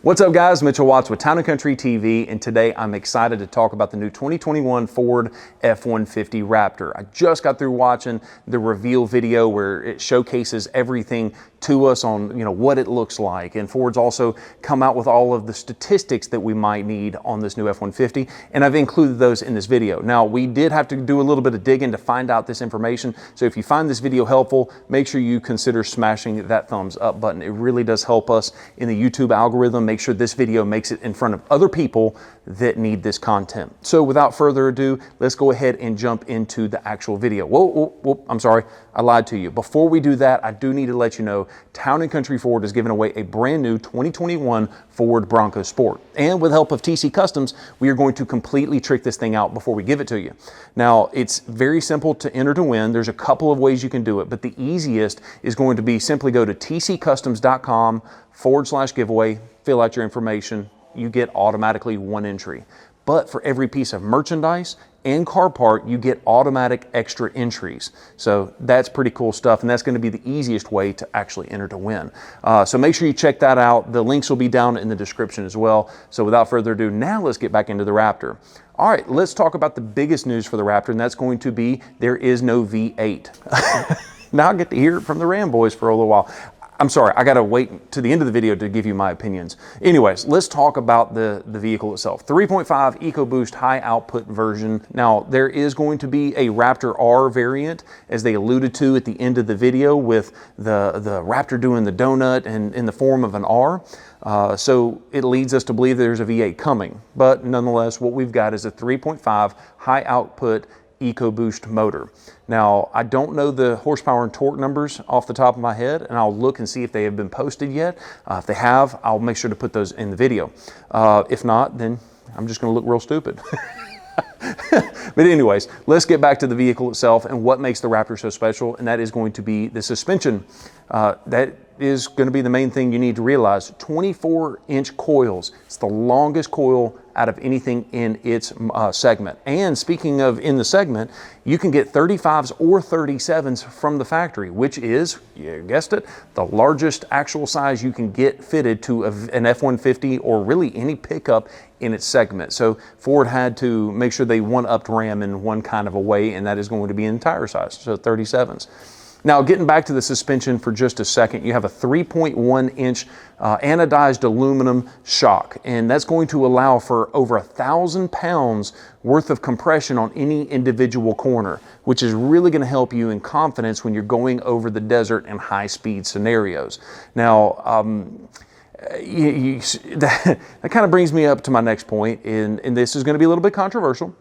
What's up guys, Mitchell Watts with Town & Country TV, and today I'm excited to talk about the new 2021 Ford F-150 Raptor. I just got through watching the reveal video where it showcases everything to us on what it looks like, and Ford's also come out with all of the statistics that we might need on this new F-150, and I've included those in this video. Now, we did have to do a little bit of digging to find out this information, so if you find this video helpful, make sure you consider smashing that thumbs up button. It really does help us in the YouTube algorithm. Make sure this video makes it in front of other people that need this content. So without further ado, let's go ahead and jump into the actual video. Whoa, I'm sorry, I lied to you. Before we do that, I do need to let you know Town & Country Ford is giving away a brand new 2021 Ford Bronco Sport. And with the help of TC Customs, we are going to completely trick this thing out before we give it to you. Now, it's very simple to enter to win. There's a couple of ways you can do it, but the easiest is going to be simply go to tccustoms.com/giveaway, fill out your information, you get automatically one entry. But for every piece of merchandise and car part, you get automatic extra entries. So that's pretty cool stuff, and that's going to be the easiest way to actually enter to win. So make sure you check that out. The links will be down in the description as well. So without further ado, now let's get back into the Raptor. All right, let's talk about the biggest news for the Raptor, and that's going to be there is no V8. Now I get to hear it from the Ram boys for a little while. I'm sorry, I gotta wait to the end of the video to give you my opinions. Anyways, let's talk about the vehicle itself. 3.5 Ecoboost high output version. Now, there is going to be a Raptor R variant, as they alluded to at the end of the video, with the Raptor doing the donut and in the form of an R. So it leads us to believe there's a V8 coming. But nonetheless, what we've got is a 3.5 high output Ecoboost motor. Now, I don't know the horsepower and torque numbers off the top of my head, and I'll look and see if they have been posted yet. If they have, I'll make sure to put those in the video. If not, then I'm just going to look real stupid. But anyways, let's get back to the vehicle itself and what makes the Raptor so special, and that is going to be the suspension. That is going to be the main thing you need to realize. 24-inch coils. It's the longest coil out of anything in its segment. And speaking of in the segment, you can get 35s or 37s from the factory, which is, you guessed it, the largest actual size you can get fitted to an F-150 or really any pickup in its segment. So Ford had to make sure they one-upped Ram in one kind of a way, and that is going to be in tire size, so 37s. Now, getting back to the suspension for just a second, you have a 3.1-inch anodized aluminum shock, and that's going to allow for over 1,000 pounds worth of compression on any individual corner, which is really going to help you in confidence when you're going over the desert in high-speed scenarios. Now, that kind of brings me up to my next point, and this is going to be a little bit controversial,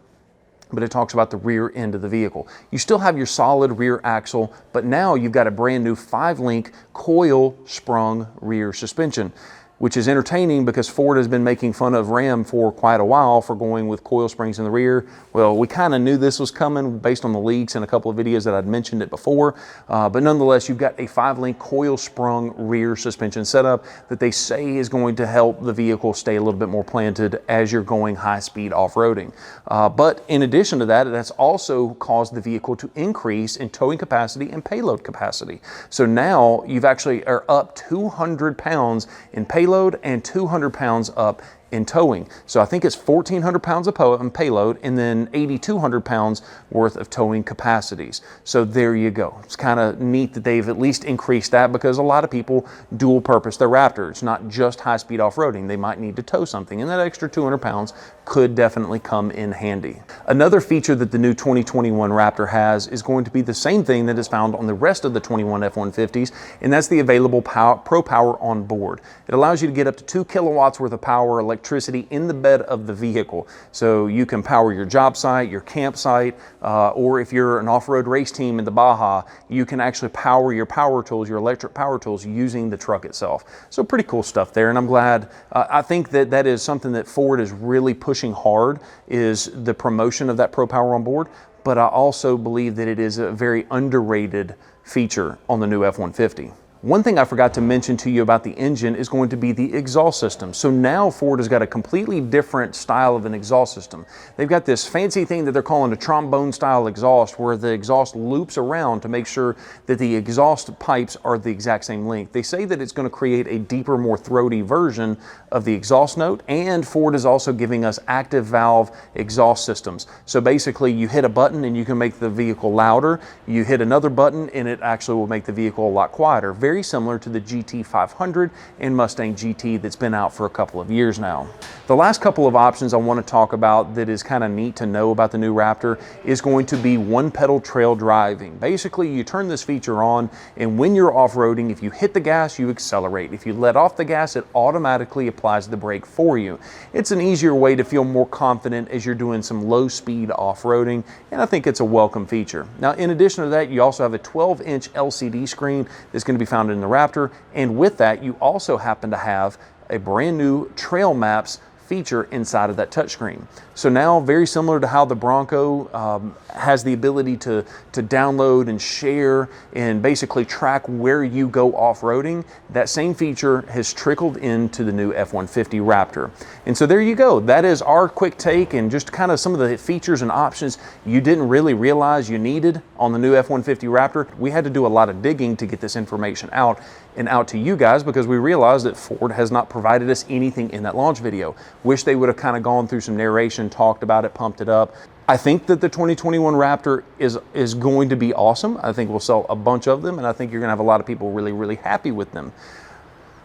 but it talks about the rear end of the vehicle. You still have your solid rear axle, but now you've got a brand new 5-link coil sprung rear suspension, which is entertaining because Ford has been making fun of Ram for quite a while for going with coil springs in the rear. Well, we kind of knew this was coming based on the leaks and a couple of videos that I'd mentioned it before, but nonetheless, you've got a 5-link coil sprung rear suspension setup that they say is going to help the vehicle stay a little bit more planted as you're going high speed off-roading. But in addition to that, that's also caused the vehicle to increase in towing capacity and payload capacity. So now you've actually are up 200 pounds in payload and 200 pounds up in towing. So I think it's 1,400 pounds of payload and then 8,200 pounds worth of towing capacities. So there you go. It's kind of neat that they've at least increased that, because a lot of people dual purpose their Raptor. It's not just high-speed off-roading. They might need to tow something, and that extra 200 pounds could definitely come in handy. Another feature that the new 2021 Raptor has is going to be the same thing that is found on the rest of the 21 F-150s, and that's the available Pro Power on board. It allows you to get up to 2 kilowatts worth of power electricity in the bed of the vehicle. So you can power your job site, your campsite, or if you're an off-road race team in the Baja, you can actually power your power tools, your electric power tools, using the truck itself. So pretty cool stuff there, and I'm glad. I think that that is something that Ford is really pushing hard, is the promotion of that Pro Power on board, but I also believe that it is a very underrated feature on the new F-150. One thing I forgot to mention to you about the engine is going to be the exhaust system. So now Ford has got a completely different style of an exhaust system. They've got this fancy thing that they're calling a trombone style exhaust, where the exhaust loops around to make sure that the exhaust pipes are the exact same length. They say that it's going to create a deeper, more throaty version of the exhaust note, and Ford is also giving us active valve exhaust systems. So basically you hit a button and you can make the vehicle louder. You hit another button and it actually will make the vehicle a lot quieter. Very similar to the GT500 and Mustang GT that's been out for a couple of years now. The last couple of options I want to talk about that is kind of neat to know about the new Raptor is going to be one pedal trail driving. Basically, you turn this feature on, and when you're off-roading, if you hit the gas, you accelerate. If you let off the gas, it automatically applies the brake for you. It's an easier way to feel more confident as you're doing some low-speed off-roading, and I think it's a welcome feature. Now, in addition to that, you also have a 12-inch LCD screen that's going to be found in the Raptor, and with that, you also happen to have a brand new Trail Maps feature inside of that touchscreen. So now, very similar to how the Bronco has the ability to download and share and basically track where you go off-roading, that same feature has trickled into the new F-150 Raptor. And so there you go. That is our quick take and just kind of some of the features and options you didn't really realize you needed on the new F-150 Raptor. We had to do a lot of digging to get this information out and out to you guys, because we realized that Ford has not provided us anything in that launch video. Wish they would have kind of gone through some narration, talked about it, pumped it up. I think that the 2021 Raptor is going to be awesome. I think we'll sell a bunch of them, and I think you're going to have a lot of people really, really happy with them.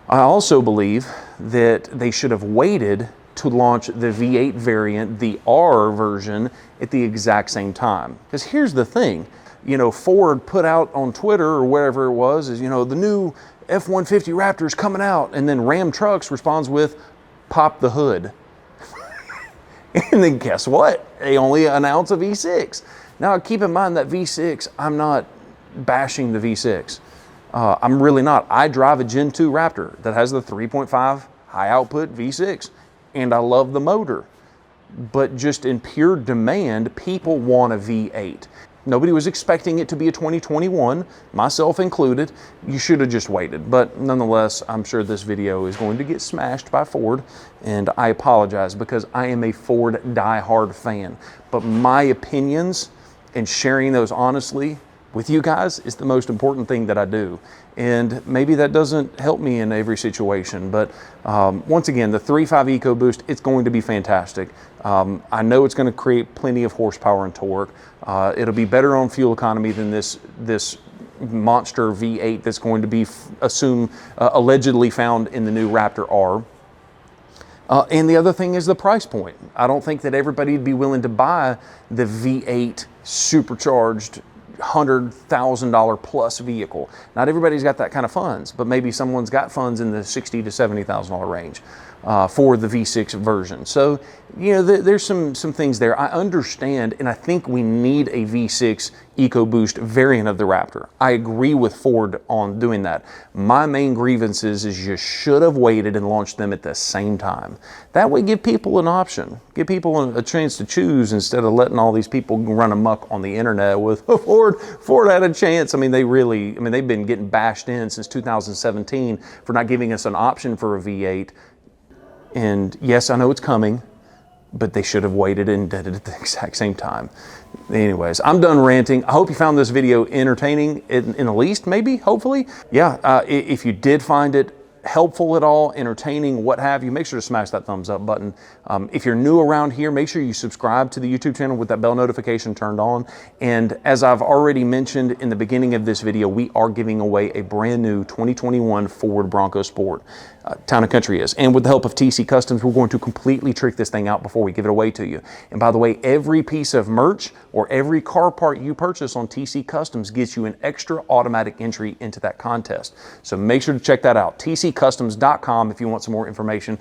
I also believe that they should have waited to launch the V8 variant, the R version, at the exact same time. Because here's the thing, you know, Ford put out on Twitter or wherever it was, is, you know, the new F-150 Raptor is coming out, and then Ram Trucks responds with, pop the hood. And then guess what? They only announced a V6. Now keep in mind that V6, I'm not bashing the V6. I'm really not. I drive a Gen 2 Raptor that has the 3.5 high output V6, and I love the motor. But just in pure demand, people want a V8. Nobody was expecting it to be a 2021, myself included. You should have just waited. But nonetheless, I'm sure this video is going to get smashed by Ford, and I apologize because I am a Ford diehard fan. But my opinions and sharing those honestly with you guys is the most important thing that I do. And maybe that doesn't help me in every situation, but once again, the 3.5 EcoBoost, it's going to be fantastic. I know it's going to create plenty of horsepower and torque. It'll be better on fuel economy than this monster V8 that's going to be allegedly found in the new Raptor R. And the other thing is the price point. I don't think that everybody would be willing to buy the V8 supercharged $100,000 plus vehicle. Not everybody's got that kind of funds, but maybe someone's got funds in the $60,000 to $70,000 range for the V6 version. So, you know, there's some things there. I understand, and I think we need a V6 EcoBoost variant of the Raptor. I agree with Ford on doing that. My main grievances is you should have waited and launched them at the same time. That way, give people an option. Give people a chance to choose instead of letting all these people run amok on the internet with Ford had a chance. I mean, they've been getting bashed in since 2017 for not giving us an option for a V8. And yes, I know it's coming, but they should have waited and did it at the exact same time. Anyways, I'm done ranting. I hope you found this video entertaining, in the least, maybe, hopefully. Yeah, if you did find it helpful at all, entertaining, what have you, make sure to smash that thumbs up button. If you're new around here, make sure you subscribe to the YouTube channel with that bell notification turned on. And as I've already mentioned in the beginning of this video, we are giving away a brand new 2021 Ford Bronco Sport. Town & Country is. And with the help of TC Customs, we're going to completely trick this thing out before we give it away to you. And by the way, every piece of merch or every car part you purchase on TC Customs gets you an extra automatic entry into that contest. So make sure to check that out. tccustoms.com if you want some more information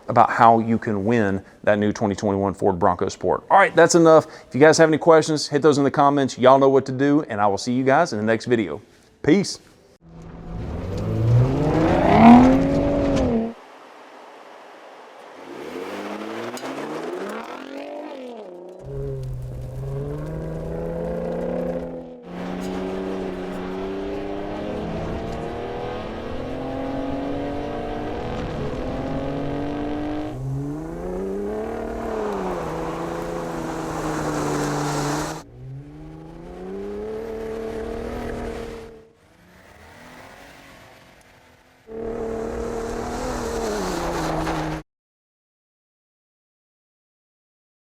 about how you can win that new 2021 Ford Bronco Sport. All right, that's enough. If you guys have any questions, hit those in the comments. Y'all know what to do, and I will see you guys in the next video. Peace.